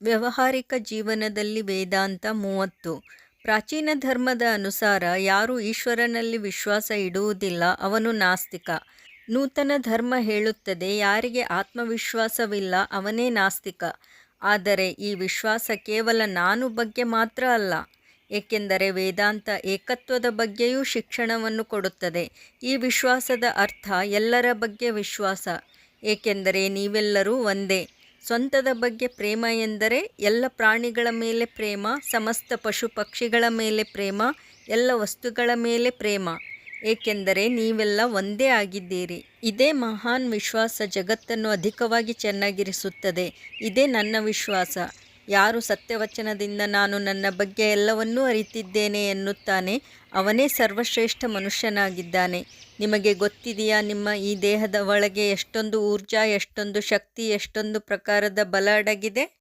ವ್ಯಾವಹಾರಿಕ ಜೀವನದಲ್ಲಿ ವೇದಾಂತ 30. ಪ್ರಾಚೀನ ಧರ್ಮದ ಅನುಸಾರ ಯಾರು ಈಶ್ವರನಲ್ಲಿ ವಿಶ್ವಾಸ ಇಡುವುದಿಲ್ಲ ಅವನು ನಾಸ್ತಿಕ. ನೂತನ ಧರ್ಮ ಹೇಳುತ್ತದೆ ಯಾರಿಗೆ ಆತ್ಮವಿಶ್ವಾಸವಿಲ್ಲ ಅವನೇ ನಾಸ್ತಿಕ. ಆದರೆ ಈ ವಿಶ್ವಾಸ ಕೇವಲ ನಾನು ಬಗ್ಗೆ ಮಾತ್ರ ಅಲ್ಲ, ಏಕೆಂದರೆ ವೇದಾಂತ ಏಕತ್ವದ ಬಗ್ಗೆಯೂ ಶಿಕ್ಷಣವನ್ನು ಕೊಡುತ್ತದೆ. ಈ ವಿಶ್ವಾಸದ ಅರ್ಥ ಎಲ್ಲರ ಬಗ್ಗೆ ವಿಶ್ವಾಸ, ಏಕೆಂದರೆ ನೀವೆಲ್ಲರೂ ಒಂದೇ. ಸ್ವಂತದ ಬಗ್ಗೆ ಪ್ರೇಮ ಎಂದರೆ ಎಲ್ಲ ಪ್ರಾಣಿಗಳ ಮೇಲೆ ಪ್ರೇಮ, ಸಮಸ್ತ ಪಶು ಪಕ್ಷಿಗಳ ಮೇಲೆ ಪ್ರೇಮ, ಎಲ್ಲ ವಸ್ತುಗಳ ಮೇಲೆ ಪ್ರೇಮ, ಏಕೆಂದರೆ ನೀವೆಲ್ಲ ಒಂದೇ ಆಗಿದ್ದೀರಿ. ಇದೇ ಮಹಾನ್ ವಿಶ್ವಾಸ ಜಗತ್ತನ್ನು ಅಧಿಕವಾಗಿ ಚೆನ್ನಾಗಿರಿಸುತ್ತದೆ. ಇದೇ ನನ್ನ ವಿಶ್ವಾಸ. ಯಾರು ಸತ್ಯವಚನದಿಂದ ನಾನು ನನ್ನ ಬಗ್ಗೆ ಎಲ್ಲವನ್ನೂ ಅರಿತಿದ್ದೇನೆ ಎನ್ನುತ್ತಾನೆ ಅವನೇ ಸರ್ವಶ್ರೇಷ್ಠ ಮನುಷ್ಯನಾಗಿದ್ದಾನೆ. ನಿಮಗೆ ಗೊತ್ತಿದೆಯಾ, ನಿಮ್ಮ ಈ ದೇಹದ ಒಳಗೆ ಎಷ್ಟೊಂದು ಊರ್ಜಾ, ಎಷ್ಟೊಂದು ಶಕ್ತಿ, ಎಷ್ಟೊಂದು ಪ್ರಕಾರದ ಬಲ ಅಡಗಿದೆ?